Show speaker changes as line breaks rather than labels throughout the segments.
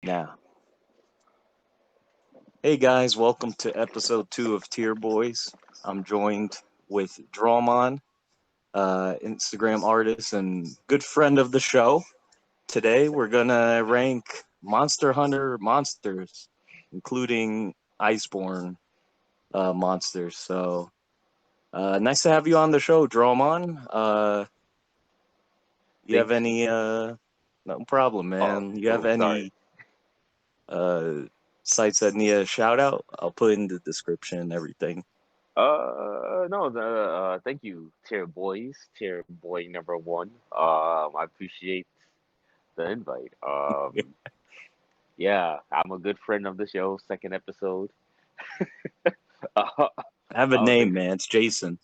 Now, hey guys, welcome to episode 2 of Tier Boys. I'm joined with Drawmon, Instagram artist and good friend of the show. Today we're gonna rank Monster Hunter monsters, including Iceborne monsters. So, nice to have you on the show, Drawmon. You have
Thanks.
any? No problem,
Oh,
man. You have
cool. Sorry.
any sites that need a shout out? I'll put in the description and everything.
No. Thank you, Tier Boys, Tier Boy number one. I appreciate the invite. Yeah, I'm a good friend of the show. Second episode. Uh,
I have a
I'm a
name,
big.
man. It's Jason.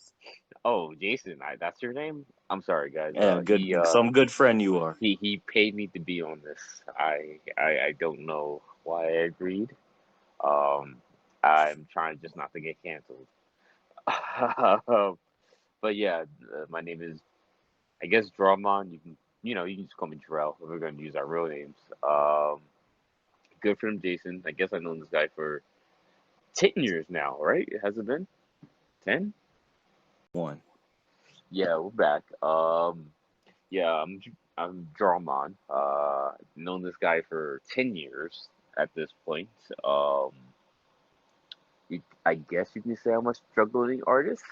Oh, Jason. That's your name. I'm sorry, guys.
Yeah, some good friend you are.
He paid me to be on this. I don't know why I agreed. Um, I'm trying just not to get canceled. But yeah, my name is, I guess, Drawmon. You can just call me Jerel if we're going to use our real names. Good friend Jason. I guess I've known this guy for 10 years now, right? Has it been 10?
One.
Yeah, we're back. Yeah, I'm Drawmon. Known this guy for 10 years at this point. I guess you can say I'm a struggling artist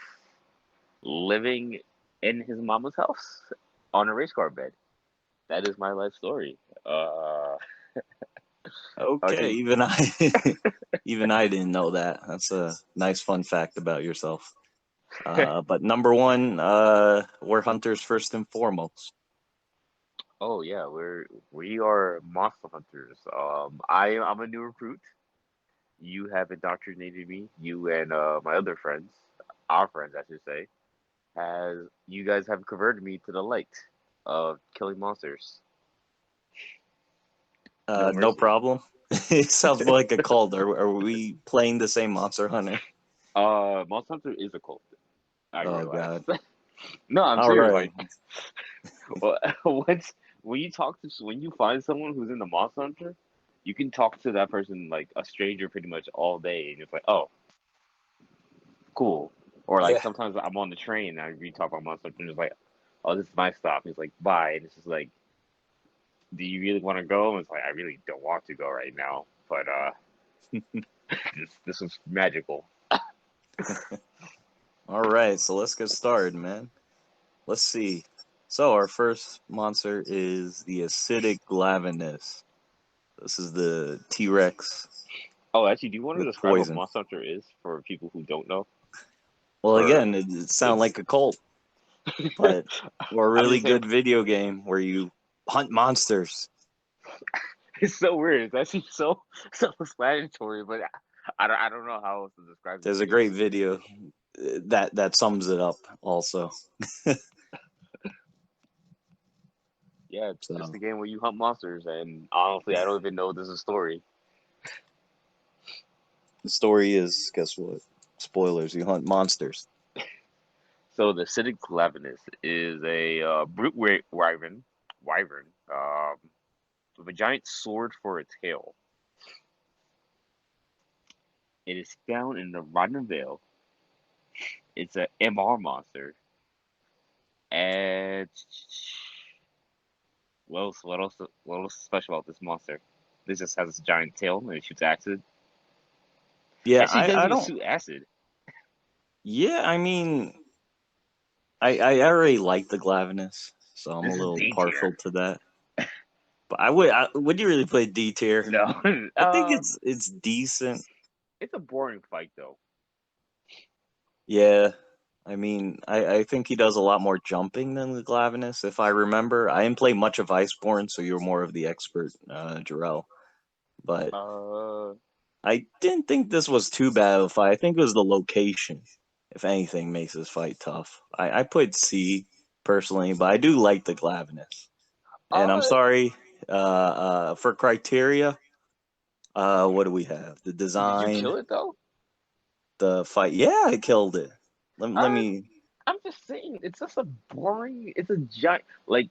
living in his mama's house on a race car bed. That is my life story.
Okay,
Okay,
even I, even I didn't know that. That's a nice fun fact about yourself. But number one, we're hunters first and foremost.
oh yeah, we are monster hunters. I'm a new recruit. You have indoctrinated me. You and my other friends, our friends, I should say, has you guys have converted me to the light of killing monsters. No
No
mercy.
problem. It sounds like a cult. Are we playing the same Monster Hunter?
Monster Hunter is a cult. I
Oh
realize.
God.
No, I'm
All
serious.
right.
Like, once when you find someone who's in the Monster Hunter, you can talk to that person like a stranger pretty much all day, and it's like, oh, cool. Or like
Yeah.
sometimes I'm on the train and we talk about Monster Hunter, and it's like, oh, this is my stop. He's like, bye, and it's just like, do you really want to go? And it's like, I really don't want to go right now, but this is magical.
All right. So let's get started, man. Let's see. So our first monster is the acidic Glaviness. This is the T Rex
Oh, actually, do you want to
with
describe what
poison.
Monster Hunter is for people who don't know?
Well,
Or
again, it sounds
it's
like a cult, but or a
I'm
really
just saying
good video game where you hunt monsters.
it's so weird. It's actually so explanatory, but I don't know how else to describe this
There's a
game.
great video that sums it up. Also,
Yeah, it's just
so
a game where you hunt monsters, and honestly, I don't even know this is a story.
the story is, guess what? Spoilers. You hunt monsters.
So the Acidic Claviness is a brute wyvern, with a giant sword for a tail. It is found in the Rotten Vale. It's a MR monster. And what else is special about this monster? This just has a giant tail and it shoots acid.
Yeah,
Actually, doesn't
I
even
don't.
shoot acid.
Yeah, I mean, I already like the Glavinus, so I'm a
This is
little
D
partial
tier.
to that. But would you really play D tier?
No,
I think it's decent.
it's a boring fight though.
Yeah, I mean, I think he does a lot more jumping than the Glavinus, if I remember. I didn't play much of Iceborne, so you're more of the expert, Jerel. But
Uh,
I didn't think this was too bad of a fight. I think it was the location, if anything, makes this fight tough. I put C personally, but I do like the Glavinus. And I'm
uh,
sorry, for criteria, what do we have? The
did you
design,
kill it though?
the fight. Yeah, I killed it. Let
Uh,
me.
I'm just saying, it's just a boring. It's a giant. Like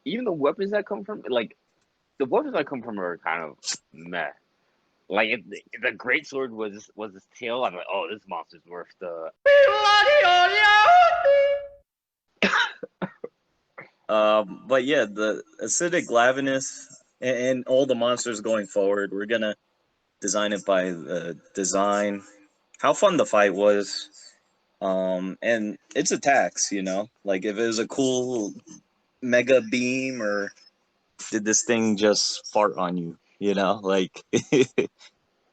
even the weapons that come from, like the weapons I come from are kind of meh. Like if the great sword was his tail, I'm like, oh, this monster's worth the.
But yeah, the acidic Glaviness and all the monsters going forward, we're gonna design it by the design, how fun the fight was, and its attacks. Like if it was a cool mega beam or did this thing just fart on you? Like.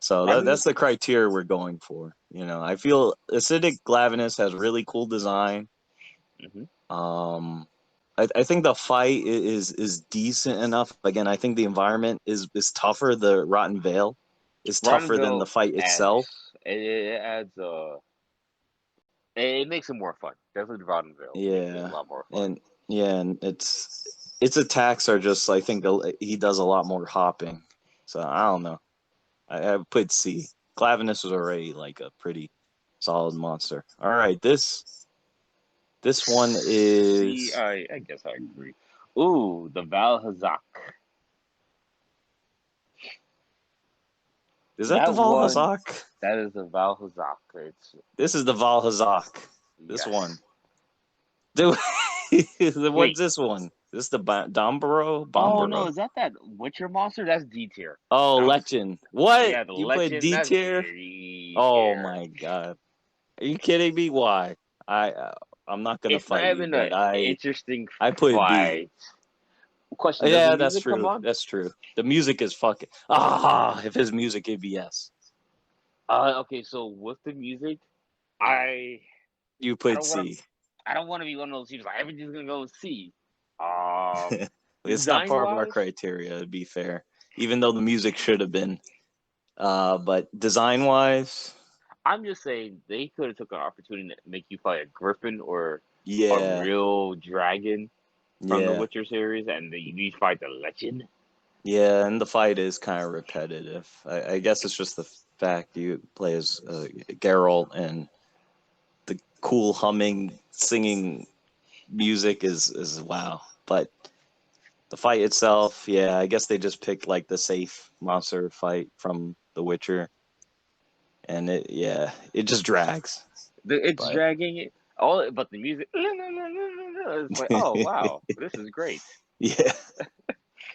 So
I mean,
that's the criteria we're going for. I feel acidic Glaviness has really cool design.
mhm.
I think the fight is decent enough. Again, I think the environment is tougher. The Rotten Vale is tougher than the
Roddenville
fight itself.
it adds it makes it more fun. Definitely Roddenville makes it a
Yeah,
lot more fun.
and its attacks are just. I think he does a lot more hopping. So I don't know. I put C. Claviness was already like a pretty solid monster. All right, this one
See,
is
I guess I agree. Ooh, the Valhazak.
is that the
That one,
Valhazak?
that is the Valhazak. It's
This is the Valhazak. This one.
yes.
Dude, what's
Wait.
this one? This the Dombaro?
Oh no,
Bombaro?
is that Witcher monster? That's D tier.
Oh, Legend. What?
Yeah, the
You put
legend.
D
That's
tier?
D
Oh
tier.
my god. Are you kidding me? Why? I'm not gonna
It's not
fight you,
even
but
an
I
interesting
I put B.
fight. Question: does the
Yeah, that's
music come
true.
on?
That's true. The music is fucking if his music it'd be yes.
Okay, so with the music, I
You
I
put
don't want to
C.
I don't want to be one of those people like everything's gonna go C. Um,
It's not
design
part of our
wise,
criteria, to be fair. Even though the music should have been. But design wise,
I'm just saying they could have took an opportunity to make you fight a griffin or a
yeah,
real dragon from the
yeah,
Witcher series, and then you fight the legend.
yeah, and the fight is kind of repetitive. I guess it's just the fact you play as Geralt and the cool humming, singing music is wow. But the fight itself, yeah, I guess they just picked like the safe monster fight from The Witcher, and it just drags.
It's
But
dragging it all, but the music. It's like, oh wow, this is great.
yeah,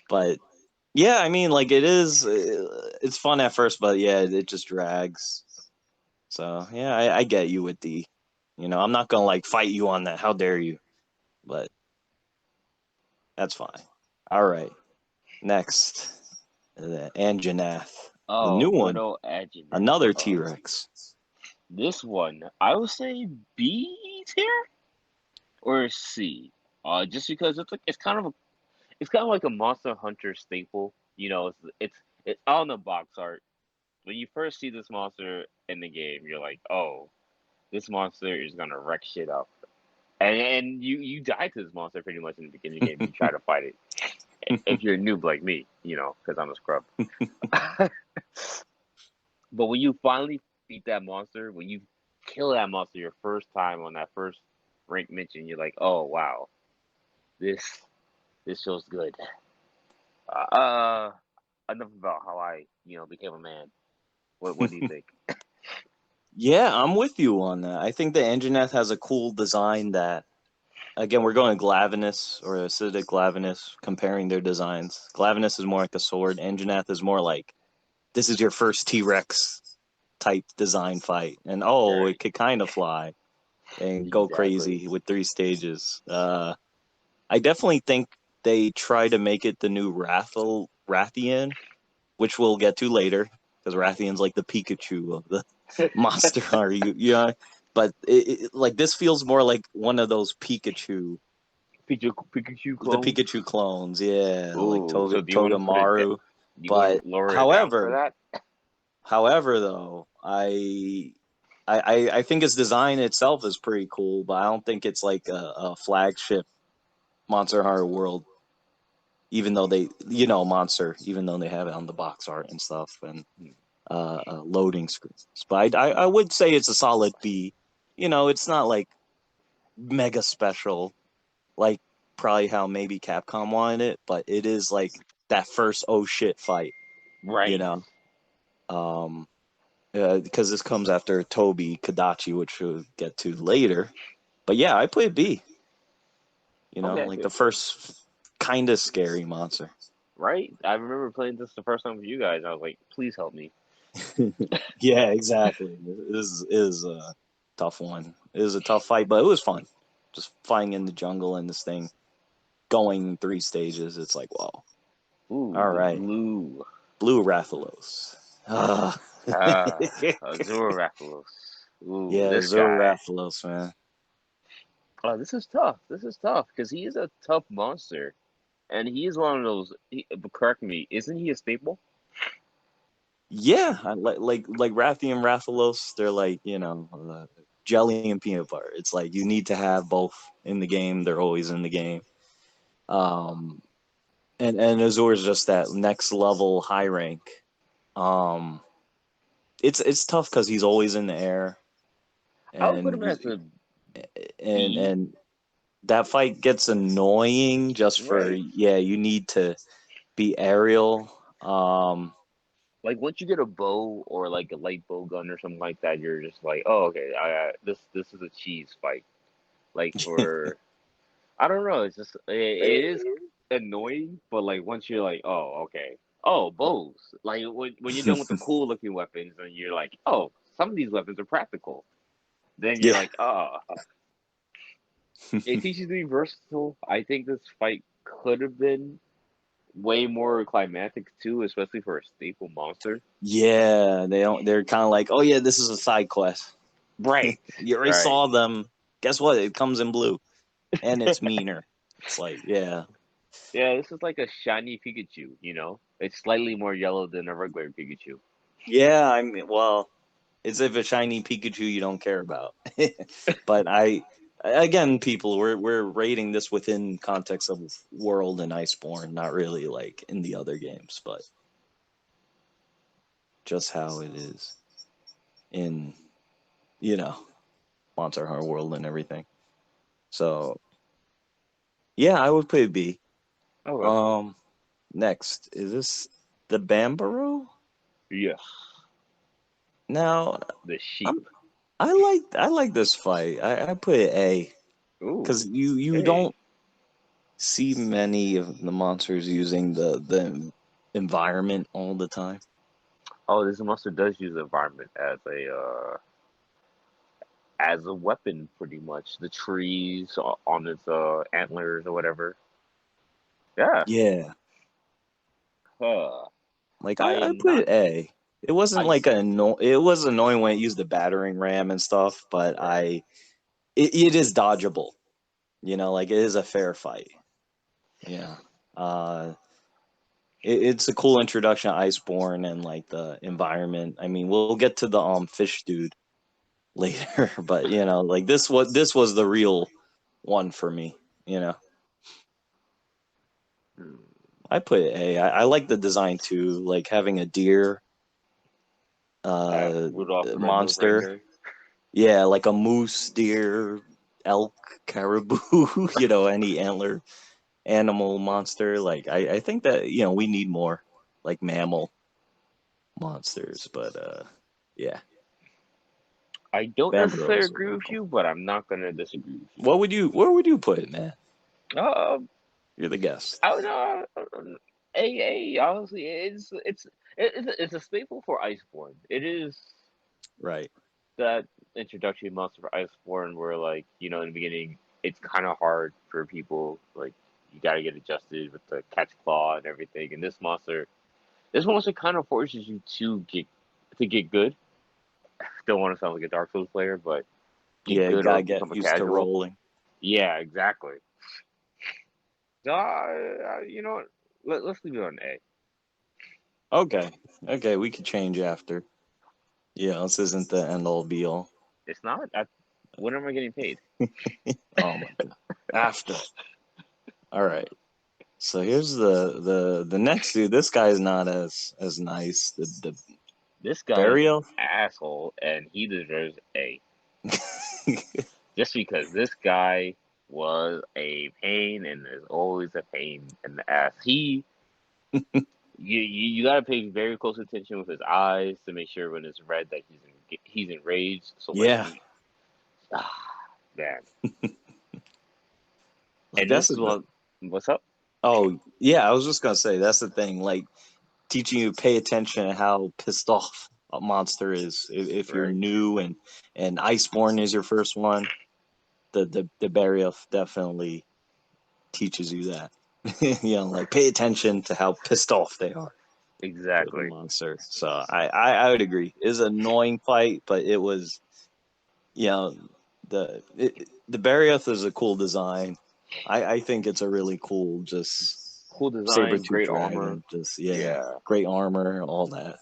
but yeah, I mean, like it is, it's fun at first, but yeah, it just drags. So yeah, I get you with D. I'm not gonna like fight you on that. How dare you? But that's fine. All right, next, the Anjanath, the
Oh,
new
good
one,
old Anjanath.
another T Rex.
This one, I would say B tier or C. Just because it's kind of like a Monster Hunter staple. It's on the box art. When you first see this monster in the game, you're like, oh, this monster is gonna wreck shit up. And you die to this monster pretty much in the beginning of the game. You try to fight it. If you're a noob like me, because I'm a scrub. But when you finally beat that monster, when you kill that monster your first time on that first rank mission, you're like, oh wow, this this feels good. Uh, enough about how I became a man. What do you think?
Yeah, I'm with you on that. I think the Anjanath has a cool design that, again, we're going Glaviness or acidic Glaviness, comparing their designs. Glaviness is more like a sword. Anjanath is more like this is your first T Rex type design fight, and it
Right.
could kind of fly and go
Exactly.
crazy with 3 stages. I definitely think they try to make it the new Rathian, which we'll get to later, because Rathian's like the Pikachu of the Monster Hunter. But like this feels more like one of those
Pikachu
the
clones.
Pikachu clones, yeah, like
Ooh, so do you want to put it?
Togamaru.
Do you want
But
to lower it down for
however,
that?
however, though, I think its design itself is pretty cool, but I don't think it's like a flagship Monster Hunter World. Even though Monster, even though they have it on the box art and stuff and loading screens, but I would say it's a solid B. It's not like mega special, like probably how maybe Capcom wanted it, but it is like that first oh shit fight,
Right.
you know. Because this comes after Toby Kadachi, which we'll get to later. But yeah, I played B. You know,
Okay.
like the first kind of scary monster.
Right. I remember playing this the first time with you guys. I was like, please help me.
Yeah, exactly. It is a tough one. It was a tough fight, but it was fun. Just fighting in the jungle and this thing going 3 stages. It's like, whoa.
Ooh,
All
the
right. Blue Rathalos. Ah.
Azure Rathalos. Ooh,
Yeah,
this
Zur
guy.
Rathalos, man.
Oh, this is tough. This is tough because he is a tough monster, and he is one of those. Correct me. Isn't he a staple?
Yeah, like Rathian Rathalos, they're like, jelly and peanut butter. It's like you need to have both in the game. They're always in the game. Um, and Azure is just that next level high rank. Um, it's tough because he's always in the air,
I would put
and
him as
he's
a
and
B.
and that fight gets annoying just for
Right.
you need to be aerial.
Like once you get a bow or like a light bow gun or something like that, you're just like, oh, okay, this is a cheese fight. Like for I don't know, it's just it is annoying, but like once you're like, oh, okay, oh, bows. Like when you're done with the cool looking weapons and you're like, oh, some of these weapons are practical. Then you're
Yeah.
like, oh, it teaches you to be versatile. I think this fight could have been way more climactic too, especially for a staple monster.
Yeah, they're kind of like, oh yeah, this is a side quest.
Right.
You already
Right.
saw them. Guess what? It comes in blue, and it's meaner. It's like, yeah,
Yeah, this is like a shiny Pikachu, you know? It's slightly more yellow than a regular Pikachu.
yeah. I mean, well, it's if a shiny Pikachu you don't care about. But again, people, we're rating this within context of World and Iceborne, not really like in the other games, but just how it is in you know Monster Hunter World and everything. So yeah, I would play B.
Okay.
Um, Next is this the Bambaro?
Yes.
Now,
The sheep.
I'm I like this fight. I put it A because
Ooh.
you
Hey.
don't see many of the monsters using the environment all the time.
Oh, this monster does use the environment as a weapon, pretty much. The trees on its antlers or whatever. Yeah.
Yeah,
Huh.
like
I
I
am
put
not.
it A. It wasn't
I.
like it was annoying when it used the battering ram and stuff, but
Right.
it is dodgeable. Like it is a fair fight. Yeah. Uh, it's a cool introduction to Iceborne and like the environment. I mean, we'll get to the fish dude later, but like this was the real one for me. You know,
Hmm.
I put it A. I like the design too, like having a deer
Rudolph the Red-Nosed
monster.
Reindeer.
Yeah, like a moose, deer, elk, caribou. Any antler animal monster. Like I think that we need more like mammal monsters, but yeah.
I don't necessarily
Bamburos are
agree
really
with
cool.
you, but I'm not gonna disagree with you.
Where would you put it, man?
Um,
You're the guest.
I don't know. AA honestly, it's a staple for Iceborne. It is
Right.
that introductory monster for Iceborne where like in the beginning it's kind of hard for people like you got to get adjusted with the catch claw and everything. And this monster kind of forces you to get good. Don't want to sound like a Dark Souls player, but get
Yeah,
good or
gotta get
become a
used to
casual.
rolling.
Yeah, exactly. So, you know what? Let's leave it on A.
Okay. Okay, we could change after. This isn't the end all be all.
It's not. When am I getting paid?
Oh my god. After. All right. So here's the next dude. This guy's not as nice. The
This guy is an
burial.
asshole, and he deserves A. Just because this guy was a pain and is always a pain in the ass. You gotta pay very close attention with his eyes to make sure when it's red that he's enraged. So like
Yeah,
man.
like
And
that's
this is
the.
what what's up?
Oh yeah, I was just gonna say that's the thing. Like teaching you to pay attention to how pissed off a monster is if you're
Right.
new and Iceborne is your first one. The barrier definitely teaches you that. Like pay attention to how pissed off they are for the
Exactly.
monster. So I would agree. It's an annoying fight, but it was you know the Barioth is a cool design. I think it's a really cool just
Cool design,
saber-tooth
great armor.
dragon. Just
Yeah.
great armor, all that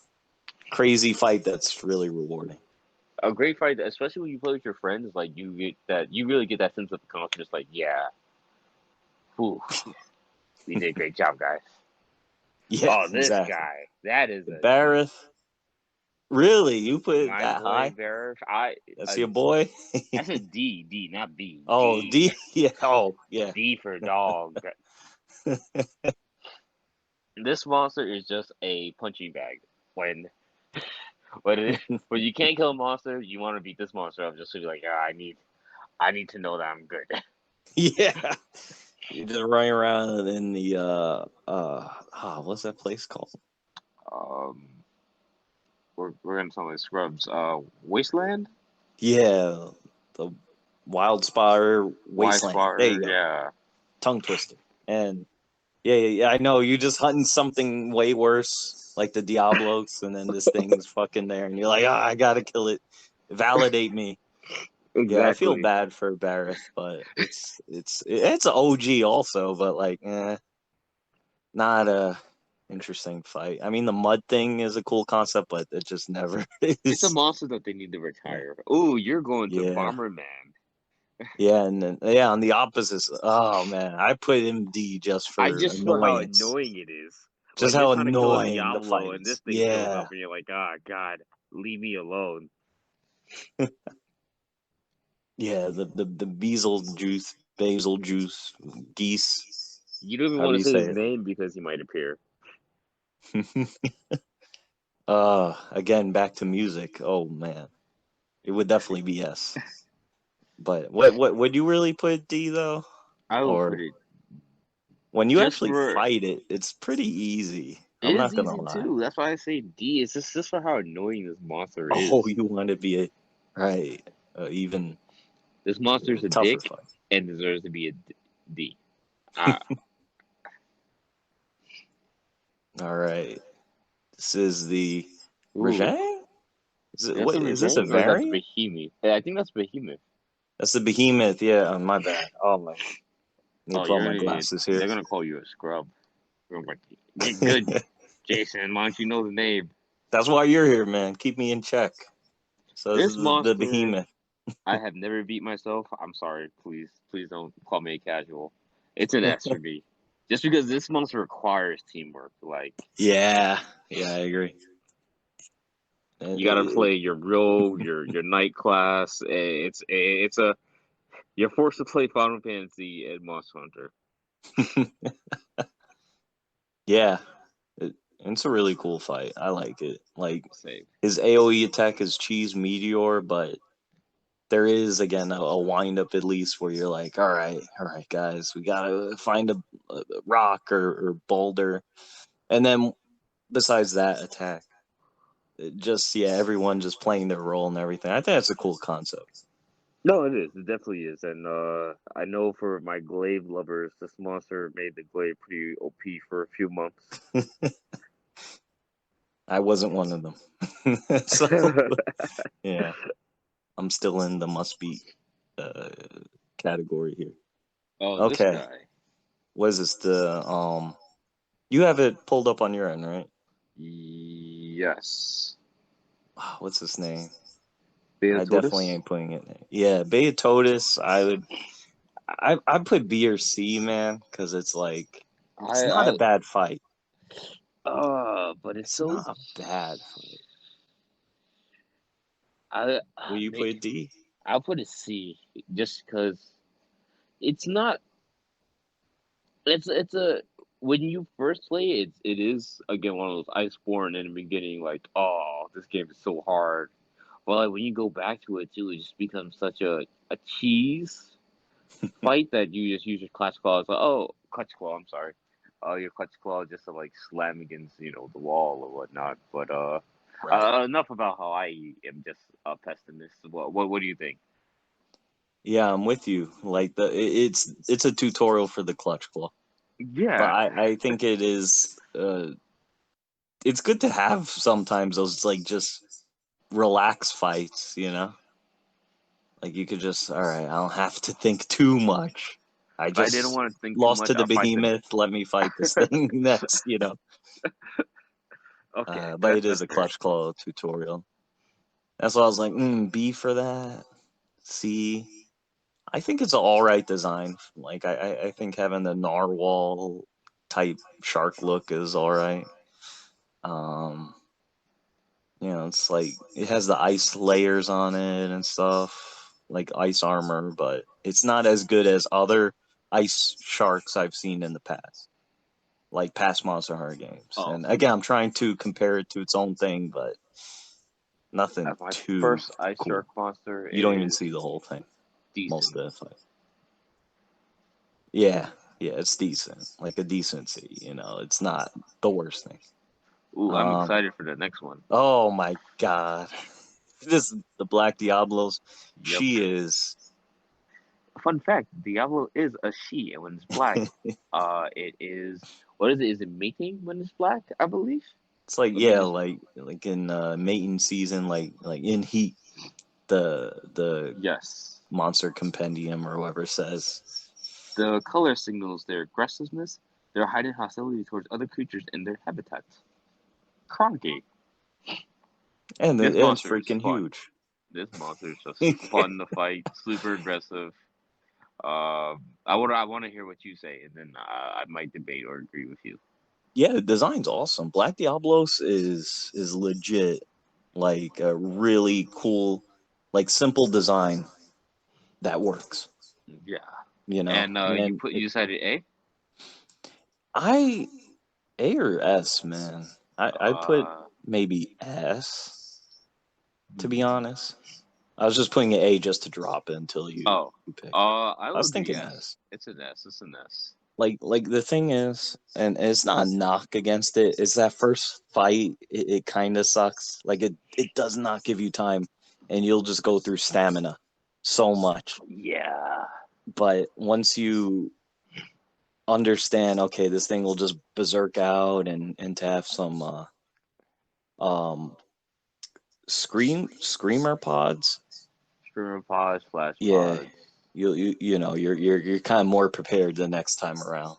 crazy fight that's really rewarding.
A great fight, especially when you play with your friends, like you really get that sense of confidence, like, yeah, whew, we did a great job, guys.
Yeah,
Oh, this
exactly.
guy, that is
The
a D.
Barith, really? You put it
My
that
boy
high?
Varric,
That's
uh,
your boy.
that's a D, not B.
Oh,
D.
D. Yeah. Oh, yeah.
D for dog. This monster is just a punching bag. When when you can't kill a monster, you want to beat this monster up just to be like, I need to know that I'm good.
Yeah. You're just running around in the what's that place called?
um, we're gonna sound like scrubs. Wasteland,
Yeah, the Wild Spire
Y
Wasteland. There you
Spotter,
go.
yeah.
Tongue twister. And yeah. I know you just hunting something way worse, like the Diablos, and then this thing's fucking there, and you're like, I gotta kill it. Validate me. Yeah, I feel
Exactly.
bad for Bareth, but it's an OG also, but like, not a interesting fight. I mean, the mud thing is a cool concept, but it just never
It's a
is.
monster that they need to
Yeah,
retire. Oh, you're going to
yeah,
Bomberman.
yeah, and then on the opposites. Oh man, I put him D just
I
for
just feel how
annoyance,
annoying it is.
just
Like you're
how
trying to kill a
annoying the
Diablo
fight
and this
is.
thing shows
Yeah,
up and you're like, ah, God, leave me alone.
yeah, the basil juice, geese.
You don't even
How do
want to
you
say his
say
name because he might appear.
it? Again, back to music. Oh man, it would definitely be yes. But what would you really put D though?
I will put
Or
it
when you
just
actually
for
fight it, it's pretty easy.
it
I'm
is
not gonna
easy
lie.
too. That's why I say D. It's just for how annoying this monster is.
Oh, you want to be a right, even
This monster's a
tougher
dick
fight.
and deserves to be a D. Ah,
All right, this is the
ooh,
Rajang. Is it
that's
what?
a
Is this a
Rajang or that's
variant?
Behemoth? Yeah, I think that's Behemoth.
That's the behemoth. Yeah, my bad. Oh my, need to
Oh,
put on
you're
my
an idiot.
glasses here.
They're gonna call you a scrub. I'm like, get good, Jason. Why don't you know the name?
That's why you're here, man. Keep me in check. So this is
This
the
monster,
behemoth.
I have never beat myself. I'm sorry. Please don't call me a casual. It's an S for me. Just because this monster requires teamwork. Like,
Yeah, yeah, I agree.
you gotta
It-
play your knight class. It's a you're forced to play Final Fantasy and Monster Hunter.
yeah, it's a really cool fight. I like it. Like
Same.
his AOE attack is cheese meteor, but there is again a wind up at least where you're like, all right, guys, we gotta find a rock or boulder, and then besides that attack, it just everyone just playing their role and everything. I think that's a cool concept.
No, it is. It definitely is. And I know for my glaive lovers, this monster made the glaive pretty OP for a few months.
I wasn't one of them, so yeah, I'm still in the must beat uh, category here.
Oh, this
Okay,
guy.
what is this? You have it pulled up on your end, right?
Yes.
What's his name? I definitely
Beatotus?
ain't putting it there. Yeah, Beatotus. I put B or C, man, because it's like it's not a
I
bad fight.
but it's
It's
so
not a bad fight.
I
Will you put D?
I'll put a C just because it's not it's a when you first play it, it is again one of those Iceborne in the beginning, like, oh, this game is so hard. But like when you go back to it too, it just becomes such a cheese fight that you just use your clutch claw. It's like, oh, clutch claw. I'm sorry. Your clutch claw just to like slam against the wall or whatnot. But
Right.
enough about how I am just a pessimist. What do you think?
Yeah, I'm with you. Like it's a tutorial for the clutch claw, but
Yeah,
I think it is. It's good to have sometimes those like just relax fights. Like you could just, all right, I don't have to think too much. I
if I didn't
just
want to think too
lost
much,
to the
I'll fight the.
behemoth. Let me fight this thing next.
Okay,
But it is
that's
a
fair.
clutch claw tutorial. That's why I was like, B for that. C. I think it's an all right design. Like I think having the narwhal type shark look is all right. Um, it's like it has the ice layers on it and stuff, like ice armor, but it's not as good as other ice sharks I've seen in the past, like past Monster Hunter games.
Oh,
And
see,
again, I'm trying to compare it to its own thing, but nothing
my
too
first ice
cool.
shark monster
You don't even
is
see the whole thing most
decent.
of the fight. Yeah, yeah, it's decent, like a decency. It's not the worst thing.
Ooh, I'm
Um,
excited for the next one.
oh my god, the Black Diablos.
Yep.
She is.
Fun fact: Diablo is a she, and when it's black, it is what is it? Is it mating when it's black? I believe.
It's like,
Let me
yeah,
just.
like in mating season, like in Heat, the
Yes.
monster compendium or whatever says.
The color signals their aggressiveness, their hidden hostility towards other creatures in their habitats. Cronky.
And
This
it's
monster is
freaking
fun.
huge.
This monster is just fun to fight. Super aggressive. I want to hear what you say, and then I might debate or agree with you.
Yeah, the design's awesome. Black Diablos is legit, like a really cool, like simple design that works.
Yeah.
You know,
And
and
you decided A.
I A or S, man. I put
Uh.
maybe S, to be
hmm.
honest. I was just putting an A just to drop it until
Oh.
you pick.
I
I
will
was
agree.
thinking
Yes,
S.
it's an S. It's an S.
Like the thing is, and it's not a knock against it. It's that first fight, it kind of sucks. Like it does not give you time, and you'll just go through stamina so much.
Yeah.
But once you understand, okay, this thing will just berserk out, and to have some um screamer pods.
Streamer pods, flash
Yeah,
pods.
you're kind of more prepared the next time around.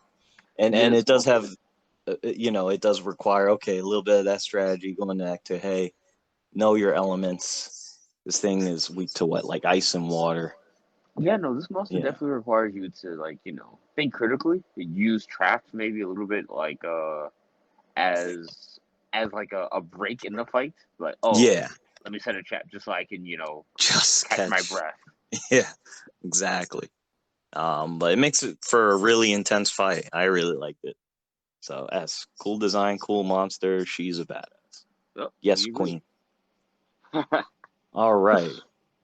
And
This
it does
monster.
have, it does require, okay, a little bit of that strategy going back to, hey, know your elements. This thing is weak to what, like ice and water.
Yeah, no, this monster
Yeah,
definitely requires you to like think critically, use traps maybe a little bit like as like a break in the fight. Like, oh,
yeah,
let me set a trap just so I can
just
catch my
catch.
breath.
Yeah, exactly. But it makes it for a really intense fight. I really liked it. So S, cool design, cool monster. She's a badass.
Oh,
Yes,
we agree.
queen. All right.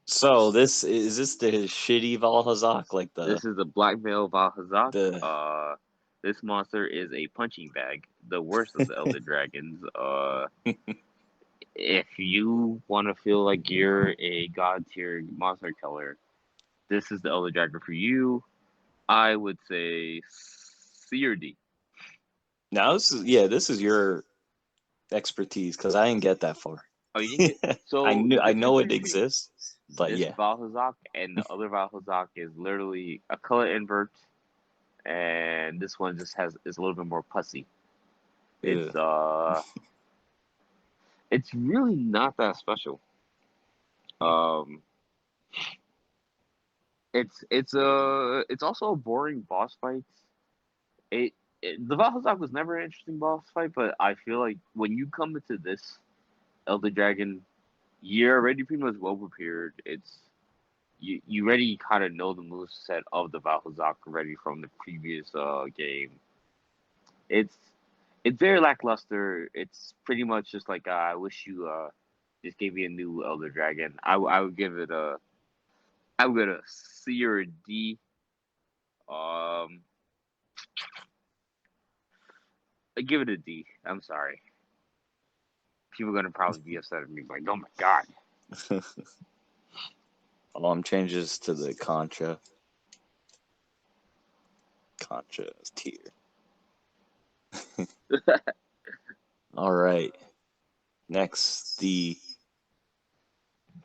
So this the shitty Valhazak, like
This is the Black Veil Valhazak.
the
This monster is a punching bag, the worst of the Elder Dragons. If you want to feel like you're a god tier monster killer, this is the Elder Dragon for you. I would say C or D.
now this is your expertise because I didn't get that far.
Oh, you didn't get. So the
I know
difference
it
between
exists, but
this
yeah,
Valhazak and the other Valhazak is literally a color invert, and this one just is a little bit more pussy.
Ew.
It's it's really not that special. Um, it's also a boring boss fight. It, the Valhazak was never an interesting boss fight, but I feel like when you come into this Elder Dragon, you're already pretty much well prepared. It's you already kind of know the move set of the Valhazak already from the previous game. it's very lackluster. It's pretty much just like I wish you just gave me a new Elder Dragon. I would give it a C or a D. Um, I give it a D. I'm sorry. People are gonna probably be upset at me, like, oh my god.
Changes to the Concha. Concha's tier. All right. Next, the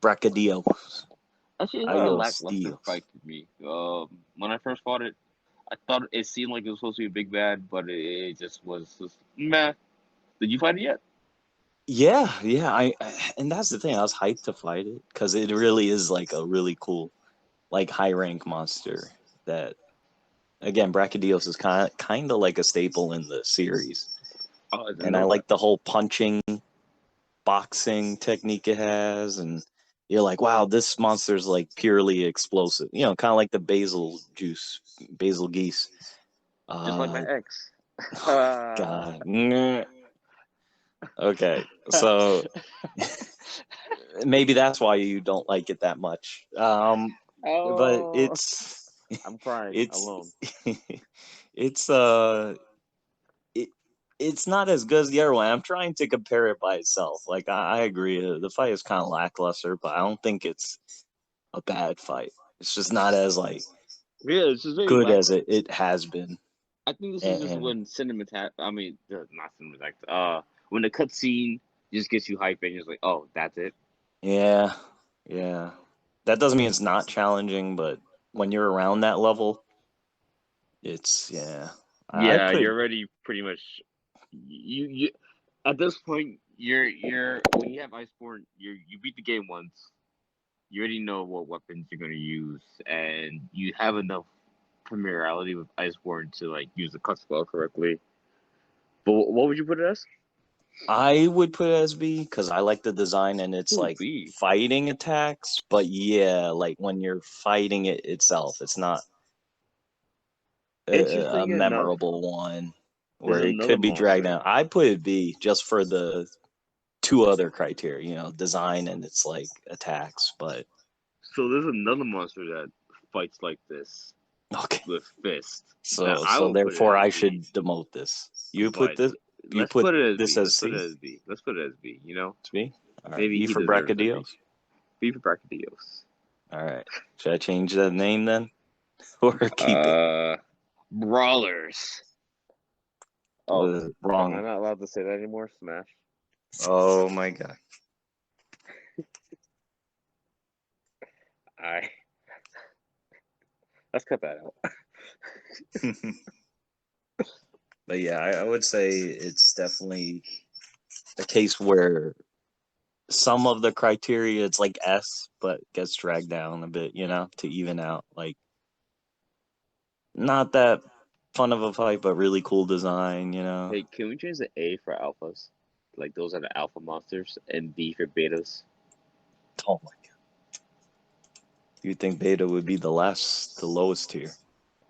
Bracodillos.
Actually, it's not a lackluster fight to me. When I first fought it, I thought it seemed like it was supposed to be a big bad, but it just was just meh. Did you fight it yet?
Yeah. And that's the thing. I was hyped to fight it because it really is like a really cool, like high rank monster. That again, Bracodillos is kind of like a staple in the series,
Oh, I didn't
and I
know that.
like the whole punching, boxing technique it has, and you're like, wow, this monster's like purely explosive. You know, kind of like the basil geese.
Just like my ex.
God. Okay, so maybe that's why you don't like it that much. But
Oh, I'm crying
it's
alone.
it's it, it's not as good as the other one. I'm trying to compare it by itself. Like I agree, the fight is kind of lackluster, but I don't think it's a bad fight. It's just not as like
Yeah, it's just very
good as
lackluster.
it has been.
I think this is just
And
when not cinematic. When the cutscene just gets you hyped and you're just like, oh, that's it.
yeah, that doesn't mean it's not challenging, but when you're around that level, it's I
Yeah,
put
you're
it.
already pretty much you at this point you're when you have Iceborne, you beat the game once. You already know what weapons you're gonna use, and you have enough familiarity with Iceborne to like use the cut spell correctly. But what would you put it as?
I would put it as B because I like the design and it's
Ooh,
like
B.
fighting attacks. But yeah, like when you're fighting it itself, it's not a
Interesting enough,
memorable one
there's
where it
another
could be dragged
monster.
out. I put it B just for the two other criteria, design and it's like attacks. But
So there's another monster that fights like this
okay,
with fist. That I
so
will put it
therefore
as
I
B.
should demote this. You put
But
this. You
let's
put
put it as
this
B.
as
Let's put
C.
it as B. Let's put it as B. You know,
It's B. All right.
maybe
B
he
for
deserves a B.
Bracodillos.
B for Bracodillos.
All right. Should I change that name then, or keep it?
Brawlers.
What
Oh,
is it?
am I
Wrong.
not allowed to say that anymore? Smash.
Oh my god.
I let's cut that out.
But yeah, I would say it's definitely a case where some of the criteria it's like S, but gets dragged down a bit, to even out. Like not that fun of a fight, but really cool design.
Hey, can we change the A for alphas? Like those are the alpha monsters, and B for betas.
Oh my god. You think beta would be the lowest tier?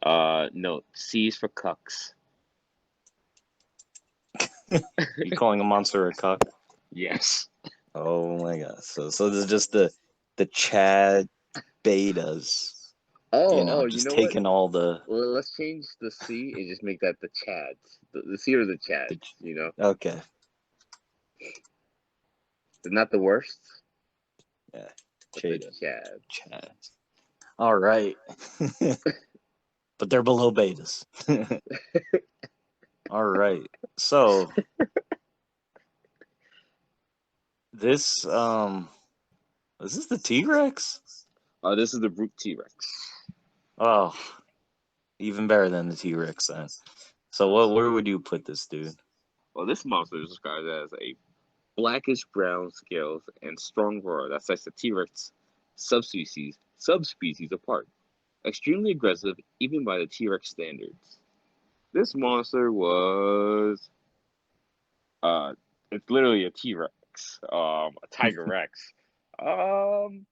No, C is for cucks.
You calling a monster a cuck?
Yes.
Oh my god. So there's just the Chad betas,
You
just
know what?
taking all the,
Well, let's change the C and just make that the Chads. The C or the
the
Chads, you know?
okay.
They're not the worst,
Yeah.
but the
Chada.
Chads.
Chad. All right. But they're below betas. All right. So this is this the T-Rex?
This is the Brute T-Rex.
Oh, even better than the T-Rex then. So where would you put this dude?
Well, this monster is described as a blackish brown scales and strong roar that sets the T-Rex subspecies apart. Extremely aggressive even by the T-Rex standards. This monster was it's literally a T-Rex, a Tiger Rex. Um,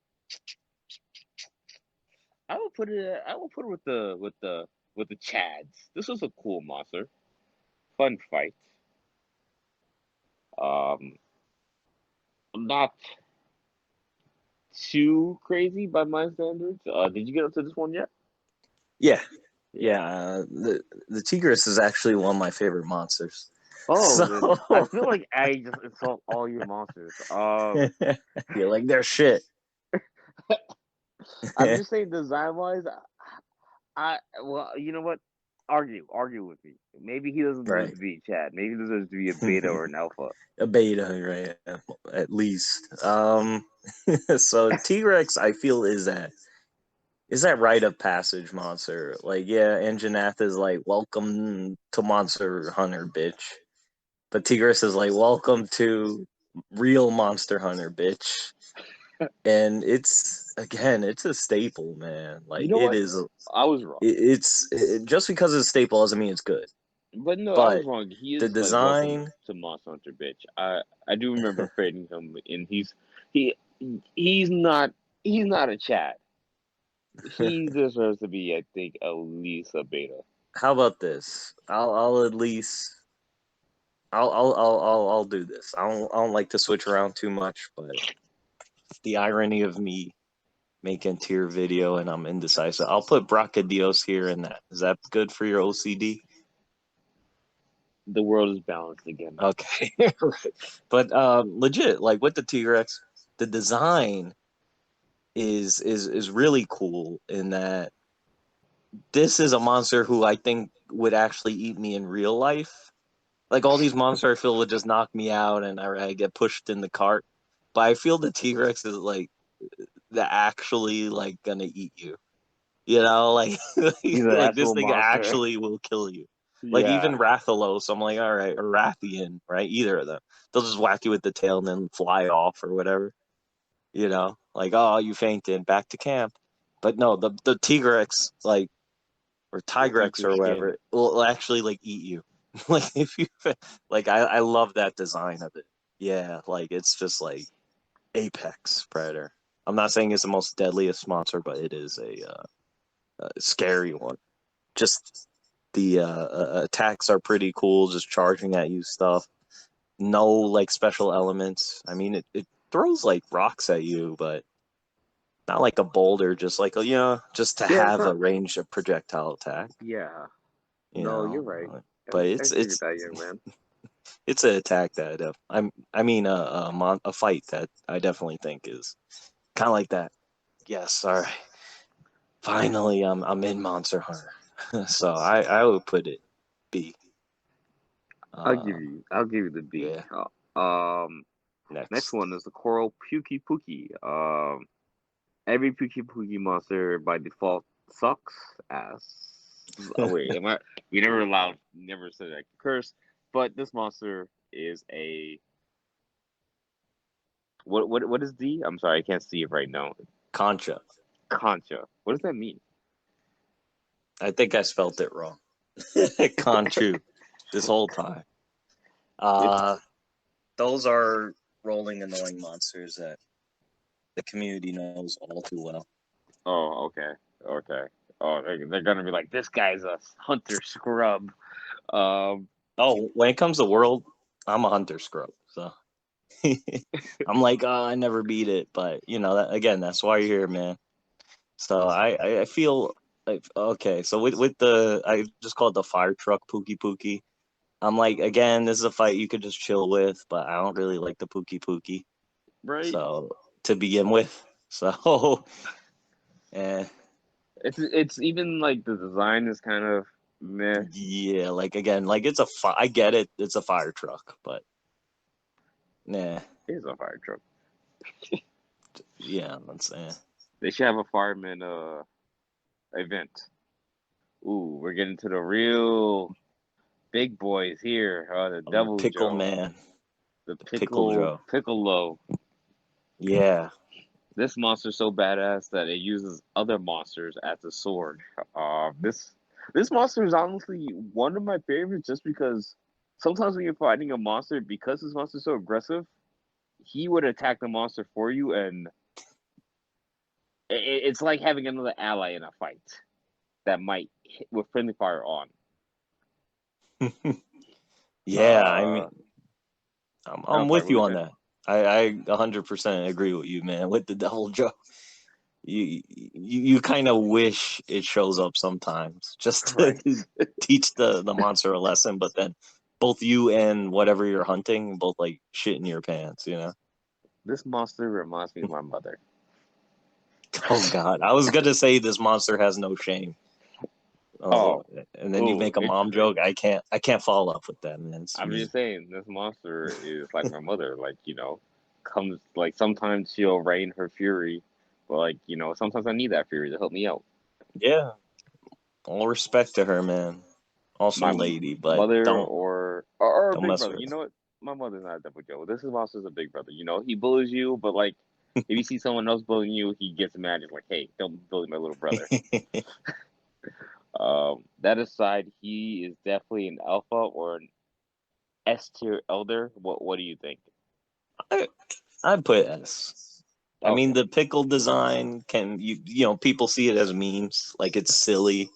I will put it with the Chads. This was a cool monster. fun fight. Um, not too crazy by my standards. Did you get up to this one yet?
Yeah. The Tigris is actually one of my favorite monsters.
Oh, then I
So
feel like I just insult all your monsters.
you're like they're shit.
I'm just saying design wise, well, you know what? Argue with me. Maybe he doesn't deserve
Right.
to be Chad. Maybe he deserves to be a beta or an alpha.
A beta, right? At least. So T-Rex, I feel is that rite of passage monster. Like, yeah, Anjanath is like, welcome to Monster Hunter, bitch. But Tigris is like, welcome to real Monster Hunter, bitch. And it's a staple, man.
You
Like
know
it
what?
is.
I was wrong.
Just because it's a staple doesn't mean it's good.
But no, I was
But
wrong. He
the
is like welcome
design,
to Monster Hunter, bitch. I do remember fighting him, and he he's not a Chad. He deserves to be, I think, at least a beta.
how about this? I'll at least I'll do this. I don't like to switch around too much, but the irony of me making tier video and I'm indecisive. I'll put Bracodillos here and that. Is that good for your OCD?
The world is balanced again.
Okay. Right. But legit, like with the T-Rex, the design is really cool in that this is a monster who I think would actually eat me in real life. Like all these monsters I feel would just knock me out and I get pushed in the cart. But I feel the T-Rex is like the actually like gonna eat you. You know, like
He's an
like this
actual
thing
monster.
actually will kill you. Like
Yeah.
even Rathalos, I'm like, all right, or Rathian, right? Either of them. They'll just whack you with the tail and then fly off or whatever. You know, like, oh, you fainted, back to camp. But no, the Tigrex, like, or
Will eat
Tigrex
your
or
skin.
whatever, will actually like eat you. Like if you like, I love that design of it. Yeah, like it's just like apex predator. I'm not saying it's the most deadliest monster, but it is a scary one. Just the attacks are pretty cool, just charging at you stuff. No like special elements. I mean, it throws like rocks at you, but not like a boulder. Just like just to
Yeah, it's
have a
not.
range of projectile attack.
Yeah.
You
No, you're
know,
right.
but
I agree with that, young man.
it's an attack that I mean a fight that I definitely think is kind of like that. Yes, all right. Finally, I'm in Monster Hunter, so I would put it B. Uh,
I'll give you the B.
yeah.
Next
Next,
one is the Coral Pukey Pukey. Every Pukey Pukey monster by default sucks ass. Oh wait, am I? We never said I could curse. But this monster is a what is D? I'm sorry, I can't see it right now.
Concha.
Concha. What does that mean?
I think I spelt it wrong. Conchu. This whole time.
It's
Uh, those are rolling annoying monsters that the community knows all too well.
oh okay. Oh, they're gonna be like, this guy's a hunter scrub. Um,
Oh, when it comes to world, I'm a hunter scrub. So I'm like, oh, I never beat it, but again, that's why you're here, man. So I feel like okay. So with the I just call it the fire truck Pookie Pookie. I'm like, again, this is a fight you could just chill with, but I don't really like the Pookie Pookie.
right.
So to begin with, so eh,
It's even like the design is kind of meh.
yeah, like again, like I get it, it's a fire truck, but nah,
It's a fire truck.
yeah, that's
They should have a fireman event. Ooh, we're getting to the real big boys here. The
I'm the
Devil
pickle
Joe,
man,
the
the pickle Joe.
Piccolo.
Yeah,
This monster's so badass that it uses other monsters as a sword. This monster is honestly one of my favorites, just because sometimes when you're fighting a monster, because this monster's so aggressive, he would attack the monster for you, and it's like having another ally in a fight that might hit with friendly fire on.
Yeah, I mean,
I'm
I'm
sorry,
with
what
you
was
on
that?
that. I 100% agree with you, man. With the devil joke, you kind of wish it shows up sometimes, just to
Right.
teach the monster a lesson. But then both you and whatever you're hunting both like shit in your pants, you know.
This monster reminds me of my mother.
Oh God, I was gonna say this monster has no shame. Oh,
Oh,
and then you
ooh,
make a mom
interesting.
joke. I can't follow up with that, man. It's
I'm
mean.
just saying, this monster is like my mother. Like, comes like sometimes she'll rain her fury, but like, sometimes I need that fury to help me out.
Yeah, all respect to her, man.
My
Awesome lady, but
mother
don't
or a
don't
big
mess
brother.
with
You know what? My mother's not a double Joe. This is monster's a big brother. He bullies you, but like if you see someone else bullying you, he gets mad. He's like, "Hey, don't bully my little brother."
her.
That aside, he is definitely an alpha or an S tier elder. What do you think?
I, I'd put S. I mean,
Okay,
the pickle design can people see it as memes, like it's silly,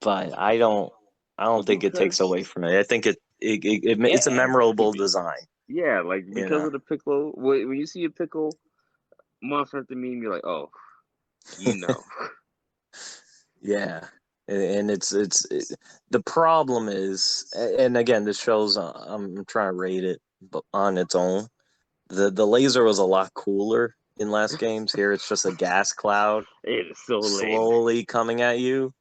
but I don't
but
think it takes
because
away from it. I think
it
it's a
adds to
memorable
me.
design,
Yeah, like
you
because
know.
of the piccolo. When you see a pickle monster at the meme, you're like, oh, you know.
Yeah, and the problem is, and again, this shows. I'm trying to rate it, but on its own, the laser was a lot cooler in last games. Here, it's just a gas cloud
It is so lame.
slowly coming at you,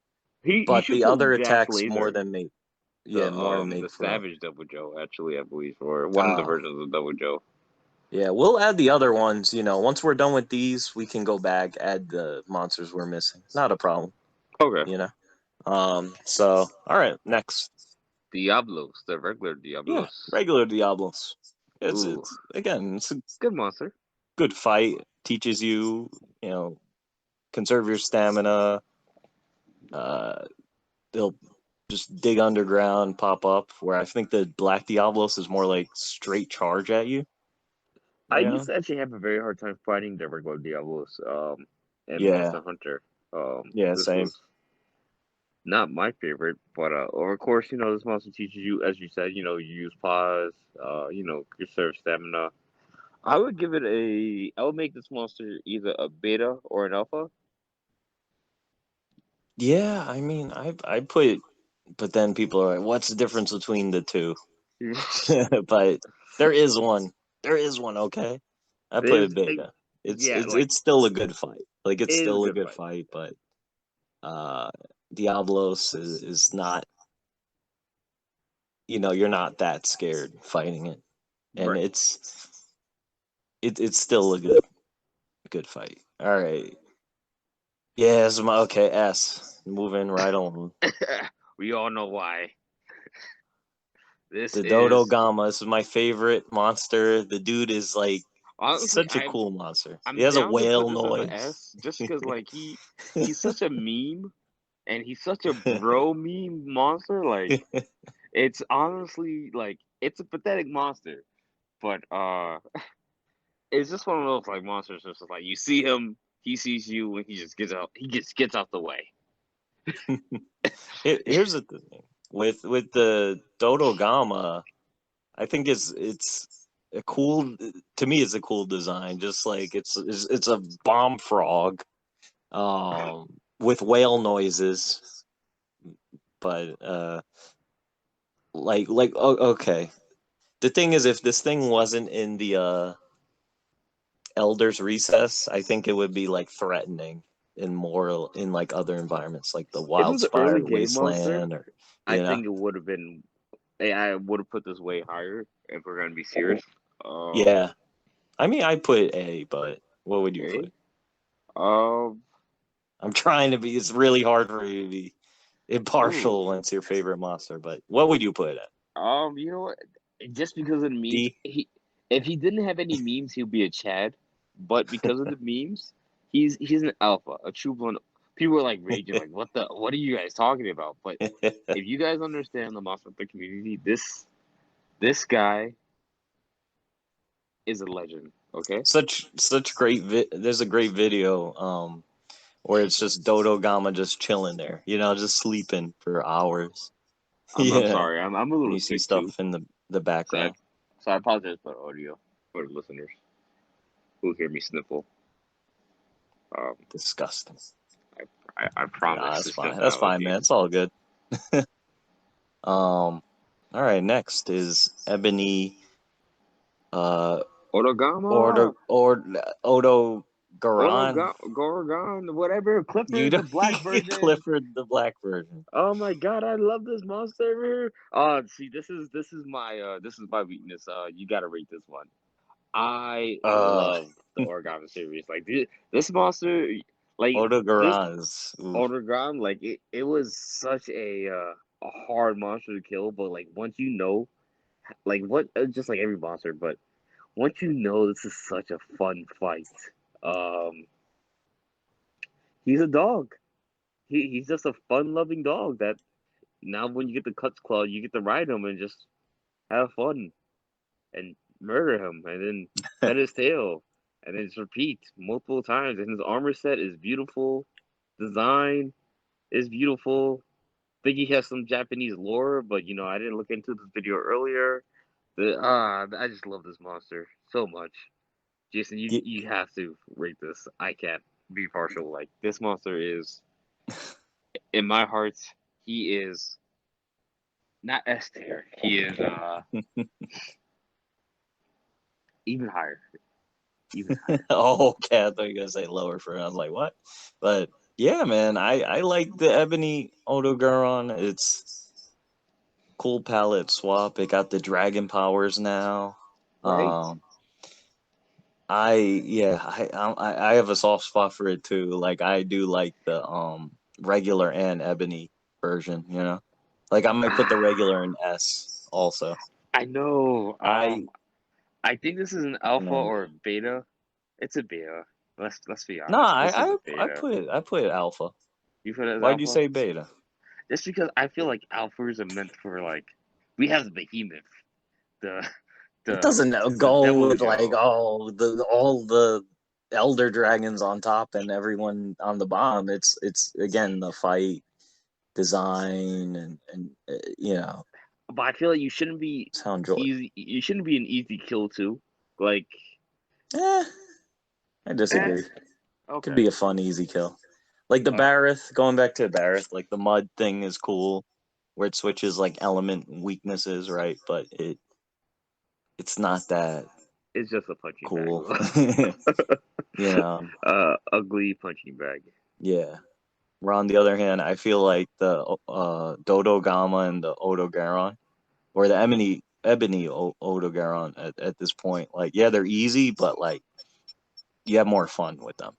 You
but
should
the
put
other
Jack's
attacks
laser.
more than
The
make for up.
Savage Double Joe, actually, I believe, or one of the
Oh,
versions of Double Joe.
yeah, we'll add the other ones. Once we're done with these, we can go back, add the monsters we're missing. Not a problem.
Okay.
You know. So all right, next.
Diablos, the regular
Yeah,
Diablos.
regular Diablos.
Ooh,
It's again, it's a
good monster.
good fight. Teaches you, conserve your stamina. Uh, they'll just dig underground, pop up. Where I think the Black Diablos is more like straight charge at you.
I
You
used
know?
to actually have a very hard time fighting the regular Diablos, and
Yeah,
Monster Hunter.
yeah,
This
same.
was not my favorite, but of course, this monster teaches you, as you said, you use pause, conserve stamina. I would make this monster either a beta or an alpha.
Yeah, I mean, I put, but then people are like, "What's the difference between the two?" But there is one. There is one. Okay, I put
There's,
it beta. It's
yeah,
it's
like
it's still a good fight. Like
it
it's
is a
still a
good
good
fight.
fight, but uh, Diablos is not. You're not that scared fighting it, and
Right.
it's still a good fight. All right. Yes, okay. S. Moving right on.
We all know why. This
The
is
Dodogama. This is my favorite monster. The dude is like
honestly,
such a cool monster. He
I'm
has a
down to put
whale
this as an
noise.
S just because like he's such a meme and he's such a bro meme monster. Like it's honestly like it's a pathetic monster, but it's just one of those like monsters. Just like you see him, he sees you, and he just gets out. He just gets out the way.
Here's the thing with the Dodogama. I think it's a cool. To me, it's a cool design. Just like it's a bomb frog, with whale noises. But okay. The thing is, if this thing wasn't in the Elder's Recess, I think it would be like threatening in more in like other environments, like the
If it was an
Wildspire
early game monster,
Wasteland, or
I
you know.
think it would have been. I would have put this way higher if we're gonna be serious.
Yeah, I mean, I put A, but what would you
A.
put?
Um.
I'm trying to be. It's really hard for you to be
Ooh.
impartial when it's your favorite monster, but what would you put it
You know what? Just because of the
at?
memes,
D.
if he didn't have any memes, he'd be a Chad. But because of the memes, he's an alpha, a true blood. People are like raging, like, what are you guys talking about? But if you guys understand the Monster Hunter community, this guy is a legend. Okay.
Such great. There's a great video. Where it's just Dodo Gama just chilling there, just sleeping for hours.
I'm sorry. I'm a
When
little
you see
sick too.
stuff in the
So
background.
I apologize for the audio for the listeners who hear me sniffle.
Disgusting.
I promise.
Nah, that's
It's
fine.
just
That's fine, man. It's all good. All right. Next is Ebony.
Dodogama,
Odo Garan.
Gorgon, whatever.
You
Clifford,
know,
the black version.
Clifford the Black version.
Oh my god, I love this monster. See, this is my weakness. You gotta rate this one. I
Uh,
love the Origami series. Like this monster, like
Odo
this
Garan is. Ooh.
Origami, like it was such a hard monster to kill. But like once you know, like what, just like every monster, but once you know this is such a fun fight. Um, he's a dog. He's just a fun loving dog that now when you get the Cuts Claw, you get to ride him and just have fun and murder him and then pet his tail and then just repeat multiple times. And his armor set is beautiful. Design is beautiful. I think he has some Japanese lore, but I didn't look into this video earlier. I just love this monster so much. Jason, you have to rate this. I can't be partial. Like this monster is in my heart. He is not S tier. He is even higher. Even higher.
Oh, okay. I thought you were gonna say lower for it. I was like, what? But yeah, man, I like the Ebony Odogaron. It's cool palette swap. It got the dragon powers now.
Right?
I have a soft spot for it too. Like I do like the regular and Ebony version. Like I might put the regular in S also.
I know.
I
I think this is an alpha
man,
or a beta. It's a beta. Let's be
no,
honest. This is
I
a
I
beta.
put it alpha.
You put it as
Why'd you
alpha?
say beta?
Just because I feel like alphas are meant for like we have the behemoth, the
It
the
doesn't
the
go with like
Demojo.
all the elder dragons on top and everyone on the bottom. It's again the fight design and
But I feel like you shouldn't be
it's how enjoy.
easy. You shouldn't be an easy kill too. Like,
Eh, I disagree. Could
okay.
be a fun easy kill. Like the Barith, going back to Barith, like the mud thing is cool, where it switches like element weaknesses, right? But it's not that
It's just a punching
cool.
bag. Ugly punching bag.
Yeah. Where on the other hand, I feel like the Dodogama and the Odogaron, or the Ebony Odogaron at this point, like yeah, they're easy, but like you have more fun with them.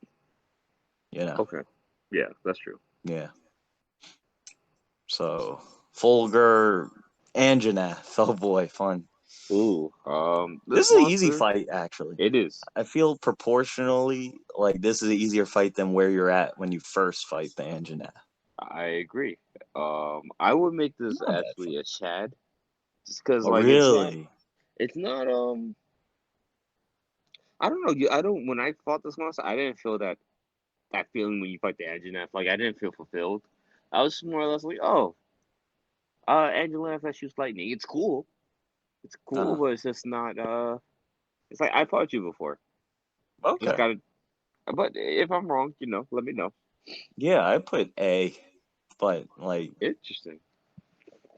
Okay. Yeah, that's true.
Yeah. So Fulgur, Anjanath. Oh boy, fun.
Ooh.
This
This
is an easy
monster.
fight, actually.
It is.
I feel proportionally like this is an easier fight than where you're at when you first fight the Anjanath.
I agree. I would make this
Not bad
actually
fight.
a Chad, just because
Oh
like
really?
it's not. I don't know. I don't. When I fought this monster, I didn't feel that feeling when you fight the Anjanath. Like I didn't feel fulfilled. I was more or less like, oh, Anjanath that shoots lightning. It's cool. It's cool, but it's just not. It's like I fought you before. Just
Okay.
gotta. But if I'm wrong, let me know.
Yeah, I put A, but like
Interesting.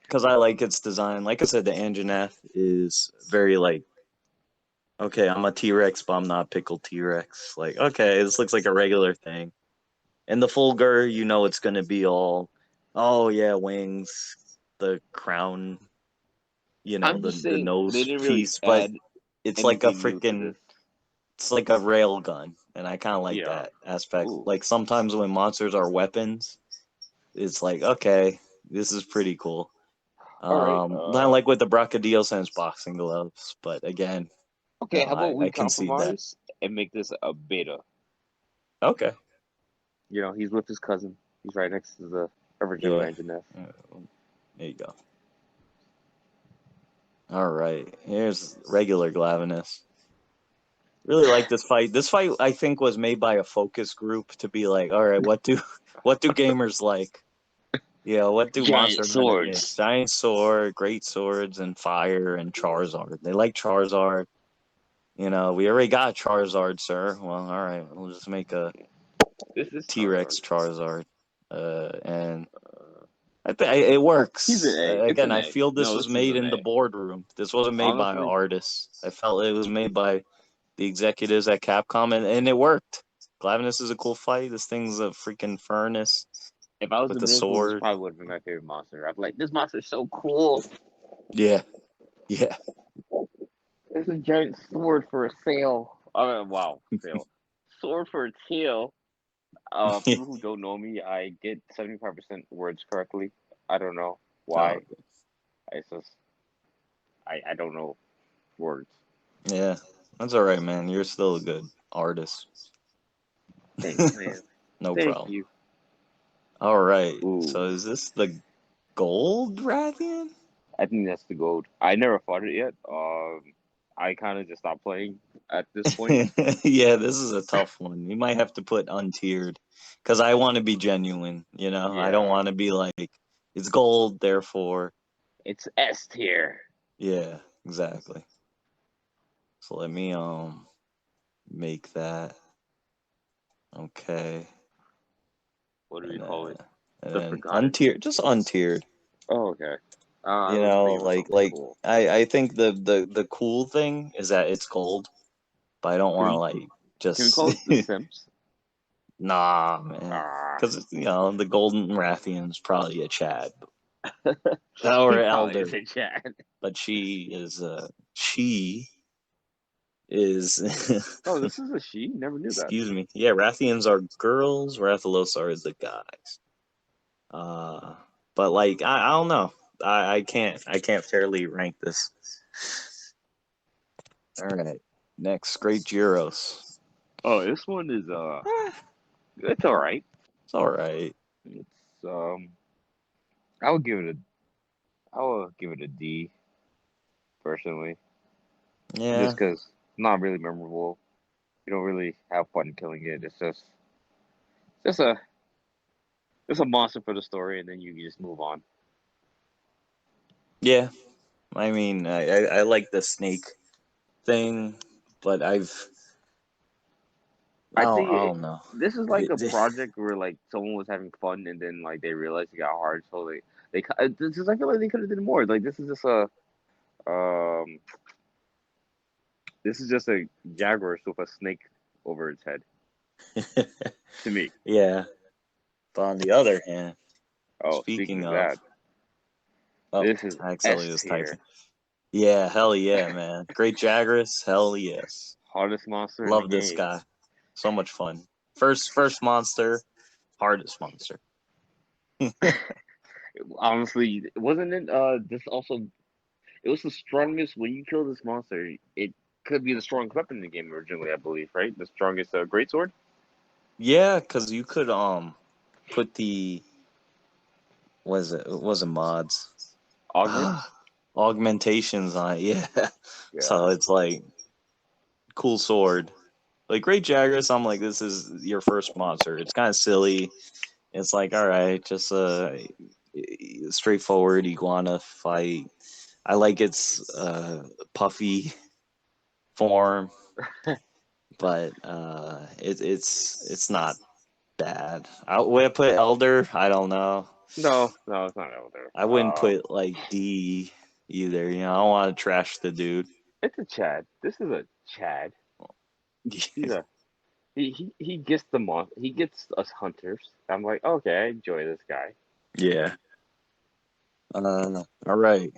because I like its design. Like I said, the Anjanath is very like, okay, I'm a T-Rex, but I'm not pickled T-Rex. Like, okay, this looks like a regular thing. And the Fulgur, it's gonna be all, oh yeah, wings, the crown,
I'm
the
just saying they
nose
didn't really
piece, but
add
it's like a
anything new to
freaking,
this.
it's like a rail gun, and I kind of like
Yeah.
that aspect.
Ooh.
Like sometimes when monsters are weapons, it's like, okay, this is pretty cool.
All right.
Not like with the Bracodillos and his boxing gloves, but again,
Okay. How about we
I concede that.
compromise and make this a beta?
Okay.
He's with his cousin. He's right next to the original
Yeah.
Anjanath.
There you go. All right. Here's regular Glaviness. Really like this fight. This fight I think was made by a focus group to be like, all right, what do gamers like? Yeah, what do
Giant
Monster Hunter? Yeah,
swords.
giant sword, great swords, and fire, and Charizard. They like Charizard. You know, we already got Charizard, sir. Well, all right, we'll just make a
This is
T-Rex
Charizard.
Charizard, and I think it works.
He's an A. It's
Again,
an
I
A.
feel this
No,
was
this is
made
an
in the
A.
boardroom. This wasn't made by
Honestly,
artists. I felt it was made by the executives at Capcom, and it worked. Glaviness is a cool fight. This thing's a freaking furnace
if I was
with
in
the
business, this
sword.
probably would have been my favorite monster. I'd be like, this monster's so cool.
Yeah, yeah.
It's a giant sword for a sale. Wow, sale. Sword for a tail. People who don't know me, I get 75% words correctly. I don't know
Oh,
why. It's just I don't know words.
yeah. That's all right, man. You're still a good artist.
Thanks, man.
No
Thank
problem.
you.
All right. So
Ooh,
is this the gold Rathian?
I think that's the gold. I never fought it yet. I kind of just stopped playing at this point.
Yeah, this is a tough one. You might have to put untiered because I want to be genuine. You know, I don't
Yeah,
want to be like it's gold, therefore.
it's S tier.
Yeah, exactly. So let me make that okay,
What do we
and
call it?
and
The
then
Forgotten.
untiered, just untiered.
Oh, okay. I
You
was
know,
thinking of
like
something
like
cool.
I think the cool thing is that it's gold, but I don't
Can
want to
we
like
can we
just
call it the Simps?
nah, man,
Ah,
because you know the golden Rathian's probably a Chad or
he
an
probably
elder,
is a Chad.
but she is
Oh, this is a she. Never knew that.
excuse me. Yeah, Rathians are girls, Rathalos are the guys. Uh, but like I don't know. I can't fairly rank this. All right, next, great Gyros.
Oh, this one is
Eh,
it's all right.
it's all right.
It's I would give it I would give it a D personally, just
Yeah,
because not really memorable. You don't really have fun killing it. It's just a just a monster for the story, and then you just move on.
yeah. I mean, I like the snake thing, but
I
I
think
don't know.
this is like a project where like someone was having fun, and then like they realized it got hard, so this is I feel like they could have did more. Like um this is just a jaguar with a snake over its head to me.
Yeah, but on the other hand,
Oh, speaking
speaking
of
of,
that,
oh,
this is
Axel
S
is typing.
tier,
Yeah, hell yeah, man. Great Jagras, hell yes.
hardest monster in the
Love this
game.
guy. So much fun. First monster, hardest monster.
Honestly, wasn't it? This also it was the strongest when you kill this monster. It could be the strongest weapon in the game originally, I believe, right? The strongest greatsword.
Yeah, because you could put the was it mods
Augments.
augmentations on it. Yeah, so
Yeah.
it's like cool sword. Like Great Jagras, I'm like this is your first monster. It's kind of silly. It's like all right, just a straightforward iguana fight. I like its puffy form, but it's not bad. Would I put Elder? I don't know.
No, no, it's not Elder.
I wouldn't put like D either. You know, I don't want to trash the dude.
It's a Chad. This is a Chad. He's a he gets the he gets us hunters. I'm like, okay, I enjoy this guy.
Yeah. All right.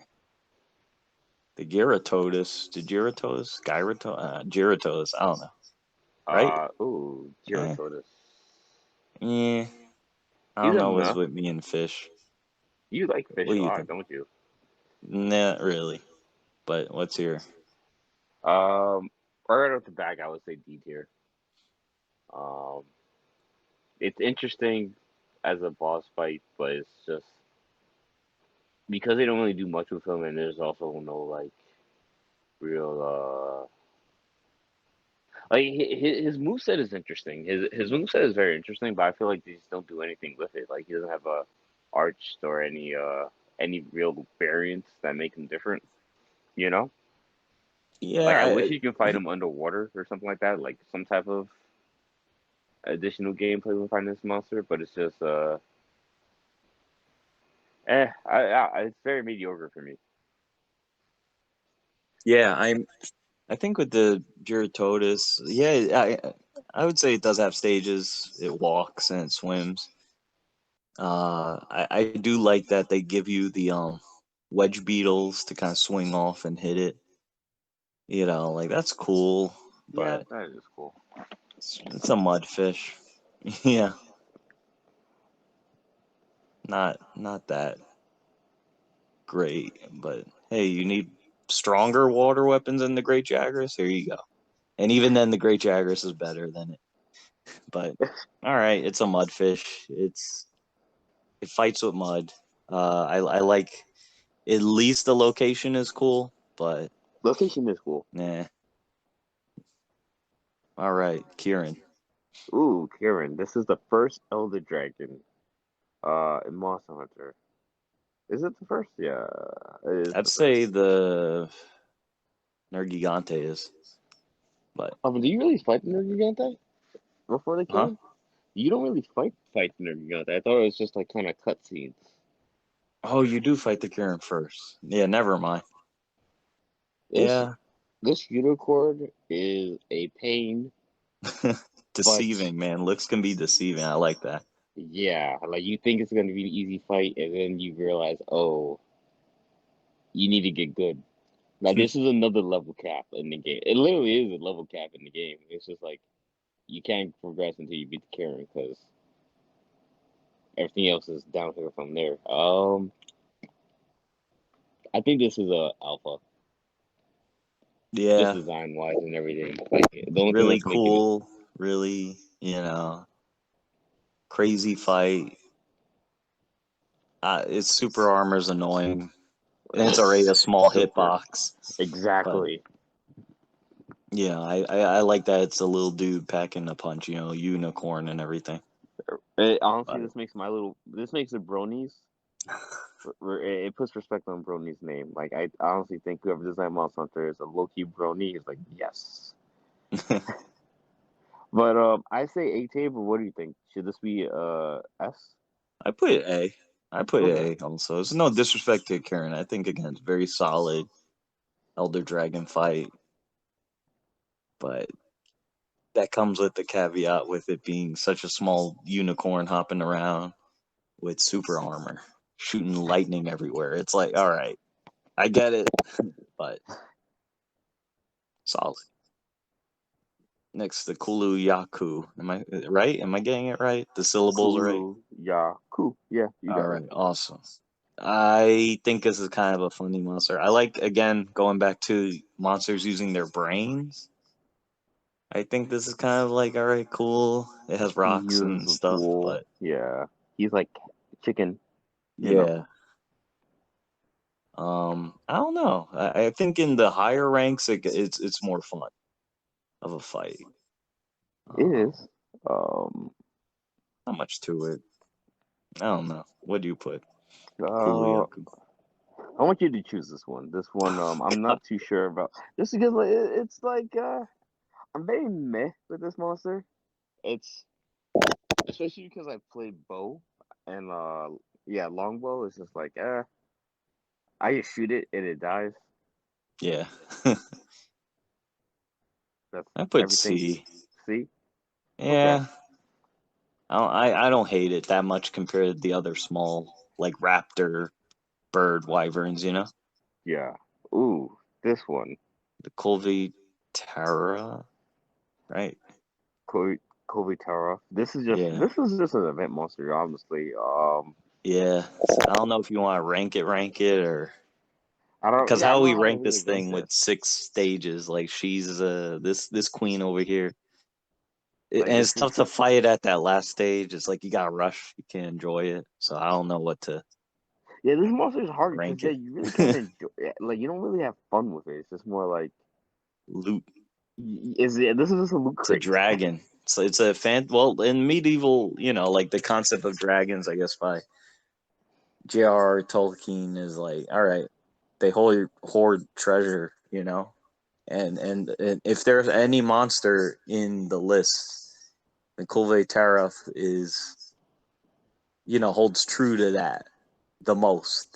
The Gyarados. I don't know. Right?
Ooh,
Eh,
Gyrototus.
yeah. I
He's
don't
a
know what's
meh.
with me and fish.
You like
What
fish
do
a
you
lot,
think?
don't you?
Not really. But what's your?
Right off the back, I would say D tier. Um, it's interesting as a boss fight, but it's just because they don't really do much with him, and there's also no like real like his moveset is interesting. His moveset is very interesting, but I feel like they just don't do anything with it. Like he doesn't have a arched or any real variants that make them different. You know, like I
Yeah,
wish you could fight them underwater or something like that, like some type of additional gameplay with finding this monster. But it's just it's very mediocre for me.
yeah. I think with the Gyrototus, yeah, I would say it does have stages. It walks and it swims. I do like that they give you the wedge beetles to kind of swing off and hit it. You know, like that's cool,
Yeah,
but
that is cool.
it's a mudfish. Yeah, not that great. But hey, you need stronger water weapons than the Great Jagras. Here you go. And even then, the Great Jagras is better than it. But all right, it's a mudfish. It fights with mud. I like at least the location is cool, but
Location is cool.
nah. All right, Kieran.
Ooh, Kieran, this is the first Elder Dragon in Monster Hunter. Is it the first? Yeah, it is
I'd
the
say
first.
the Nergigante is, but
Do you really fight the Nergigante before they
huh?
came? You don't really fight the Nergigante. I thought it was just like kind of cutscenes.
Oh, you do fight the Kieran first. Yeah, never mind.
This
Yeah,
this unicorn is a pain, but
deceiving, man. Looks can be deceiving. I like that.
yeah, like you think it's gonna be an easy fight, and then you realize, oh, you need to get good. Now this is another level cap in the game. It literally is a level cap in the game. It's just like you can't progress until you beat the Karen because everything else is downhill from there. I think this is a alpha, just
Yeah,
design wise and everything. Like the only thing
really
that's making it
cool. Really, crazy fight. Its super armor's annoying, and it's already a small
super
hitbox. But
exactly.
yeah, I like that it's a little dude packing a punch. Unicorn and everything.
Honestly,
But
this makes the bronies. It puts respect on Brony's name. Like I honestly think whoever designed Monster Hunter is a low key Brony. He's like yes. But I say A tier. But what do you think? Should this be S?
I put it A. I put it
Okay.
A also. It's no disrespect to Karen. I think again it's very solid Elder Dragon fight, but that comes with the caveat with it being such a small unicorn hopping around with super armor, shooting lightning everywhere. It's like, all right, I get it, but solid. Next, the Kulu Yaku. Am I right? Am I getting it right? The syllables are right?
Kulu Yaku. Yeah, you
All
got it.
right, awesome. I think this is kind of a funny monster. I like, again, going back to monsters using their brains. I think this is kind of like, all right, cool. It has
He
rocks
uses
and
a
stuff,
tool.
but
Yeah, he's like chicken. You know.
yeah. I don't know. I think in the higher ranks, it's more fun of a fight.
It
Um,
is. Um.
not much to it. I don't know. What do you put?
Uh.
Kuluyaku.
I want you to choose this one. This one. I'm not too sure about. Just because like, it's like I'm very meh with this monster. It's especially because I played bow and yeah, longbow is just like I just shoot it and it dies.
Yeah.
That's
I put
everything.
C.
See? Okay.
Yeah. I don't hate it that much compared to the other small, like raptor, bird, wyverns.
Yeah. Ooh, this one.
The Colby Terra, right?
Kobe Kobe Tara.
Yeah.
This is just an event monster, honestly.
Yeah. I don't know if you want to rank it, or
I don't
because
yeah, I
how
don't
we
know how to
rank
really
this
rank
thing with
this.
6 stages, like she's this queen over here.
Like
And
this
it's
is
tough to fight at that last stage. It's like you got to rush. You can't enjoy it. So I don't know what to
yeah, this monster is hard because
rank
yeah,
it.
you really can't enjoy like you don't really have fun with it. It's just more like
Loot.
this is just a loot
It's a
crate.
dragon. So it's a fan. Well, in medieval, like the concept of dragons, I guess, by J.R.R. Tolkien is like, all right, they hoard treasure, and if there's any monster in the list, the Kulve Tarath holds true to that.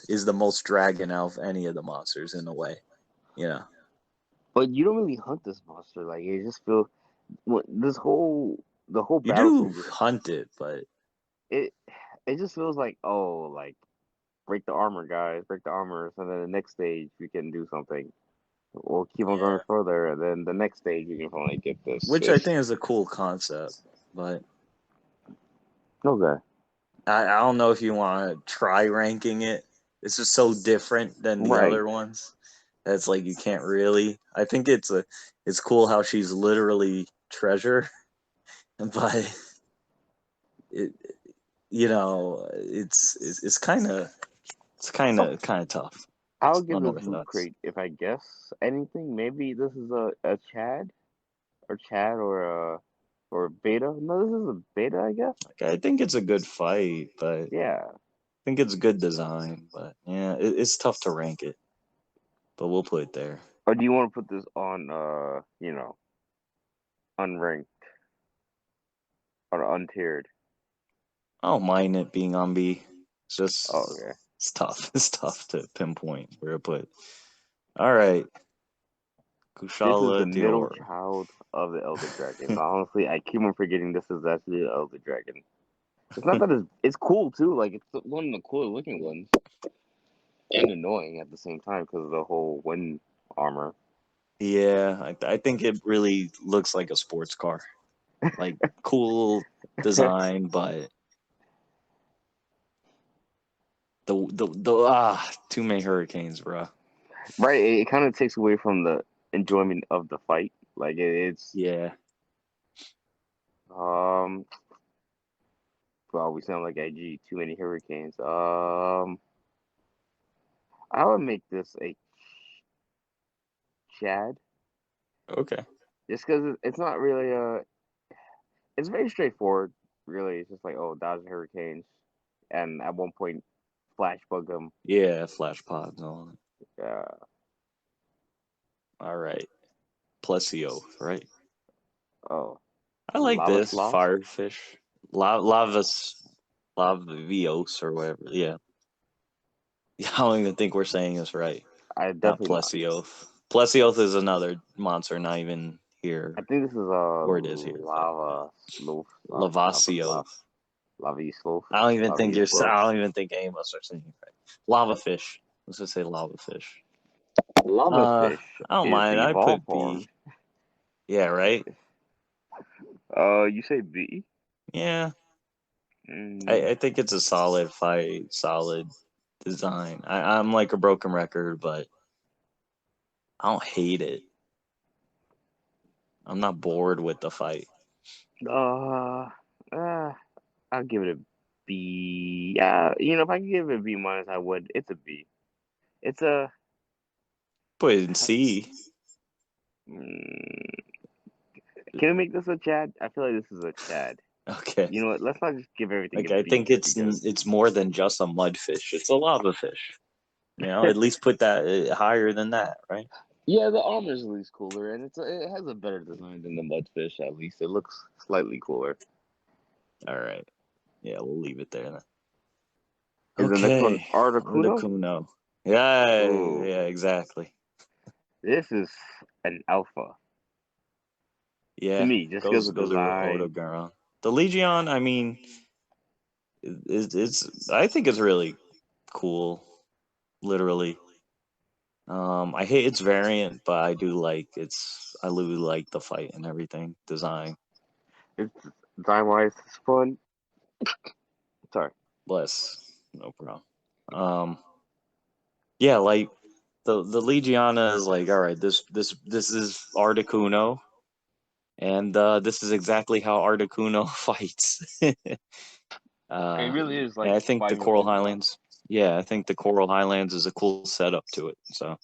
Is the most dragon out of any of the monsters in a way,
But you don't really hunt this monster. Like it just feels the whole
You
battle
do
scene just
hunt it, but
it it just feels like, oh, like break the armor, guys, break the armor, so then the next stage we can do something. We'll keep on going
yeah,
further, and then the next stage you can finally get this.
which I think is a cool concept, but
Okay.
I don't know if you want to try ranking it. It's just so different than the
Right.
other ones. That's like you can't really. I think it's cool how she's literally treasure, but it it's kind of tough.
I'll
I
give
don't know
this
your
loot
thoughts.
crate if I guess anything. Maybe this is a Chad or beta. No, this is a beta, I guess.
Like, I think it's a good fight, but I
Yeah.
think it's good design. But yeah, it's tough to rank it. But we'll put it there.
Or do you want to put this on unranked or untiered?
I don't mind it being on B. It's
Oh,
just
okay.
it's tough. It's tough to pinpoint where to put. All right,
This is the
Kushala
middle
Dior.
child of the Elder Dragons. Honestly, I keep on forgetting this is actually the Elder Dragon. It's not that it's cool too. Like it's one of the cooler looking ones, and annoying at the same time because of the whole wind armor.
Yeah, I think it really looks like a sports car. Like cool design, but too many hurricanes, bro.
Right, it kind of takes away from the enjoyment of the fight. Like it's
Yeah.
um. Well, we sound like IG. Too many hurricanes. I would make this a Chad,
Okay.
just because it's not really it's very straightforward. Really, it's just like, oh, dodge the hurricanes, and at one point, flash bug them.
Yeah, flash pods on it.
Uh,
All right. Plesio, right?
oh,
I like
lava
this
sloth.
firefish. Lavios or whatever. Yeah. I don't even think we're saying this right.
I
Not
definitely not.
Plesioth. Plesioth is another monster not even
I
here.
think this is a
Or it is here, but yeah.
lava sloth, lava
Lavasio.
sloth, lava sloth,
I don't even
lava
think
sloth,
I don't even think any of us are saying it right. Lava fish. Let's just say lava fish.
lava fish
I don't
is
mind.
the
I
evolve
put
form.
B. Yeah, right?
You say B?
Yeah.
Mm,
I think it's a solid fight, solid design. I'm like a broken record, but I don't hate it. I'm not bored with the fight.
uh, uh, I'll give it a B. Yeah, if I could give it a B minus, I would. It's a B. It's a.
Put it in C.
Mm, can we make this a Chad? I feel like this is a Chad.
Okay.
You know what? Let's not just give everything a
Like I
B
think
just because.
it's more than just a mudfish. It's a lava fish. At least put that higher than that, right?
Yeah, the armor is at least cooler, and it has a better design than the mudfish. At least it looks slightly cooler.
All right. Yeah, we'll leave it there then.
Is the next one
Okay.
Articuno?
Articuno. Yeah,
Oh,
yeah, exactly.
this is an alpha to
Yeah,
me, just because
goes
of
goes over
design.
Odogaron. The Legion, I mean, it's I think it's really cool. Literally, I hate its variant, but I do like I really like the fight and everything design.
It's design wise, it's fun. Sorry.
Bless, no problem. Um, yeah, like the Legiana is like, all right, this is Articuno, and this is exactly how Articuno fights.
It really is
And
like
I think the
fighting a
Coral
Pokemon.
Highlands, yeah, I think the Coral Highlands is a cool setup to it. So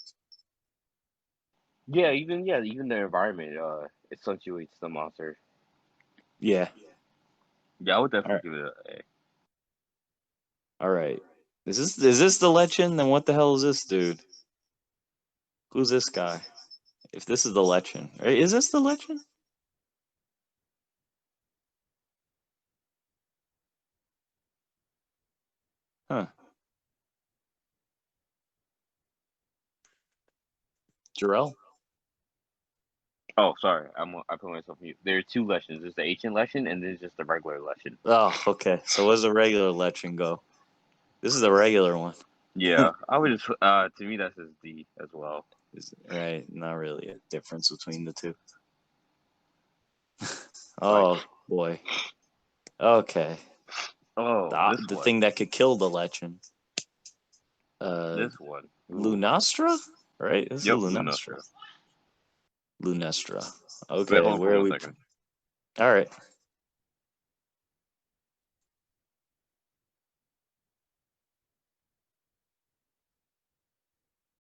Even the environment accentuates the monster.
yeah,
Yeah, I would
all
definitely
right,
give it a.
all right. Is this the Lechin? Then what the hell is this dude? Who's this guy? If this is the Lechin, right? Is this the Lechin? Huh. Jerel?
Oh, sorry, I put myself mute. There are two Leshens. There's the ancient Leshen and there's just the regular Leshen.
Oh, okay. So where's the regular Lechin go? This is the regular one.
Yeah, I would just to me that's his D as well.
Right, not really a difference between the two. Oh boy. Okay.
Oh,
The thing that could kill the Lechin.
This one.
Lunastra? Right? This
Yep,
is Lunastra. Lunestra.
Wait,
Okay,
hold on
where
for
are
1
we?
second.
All right.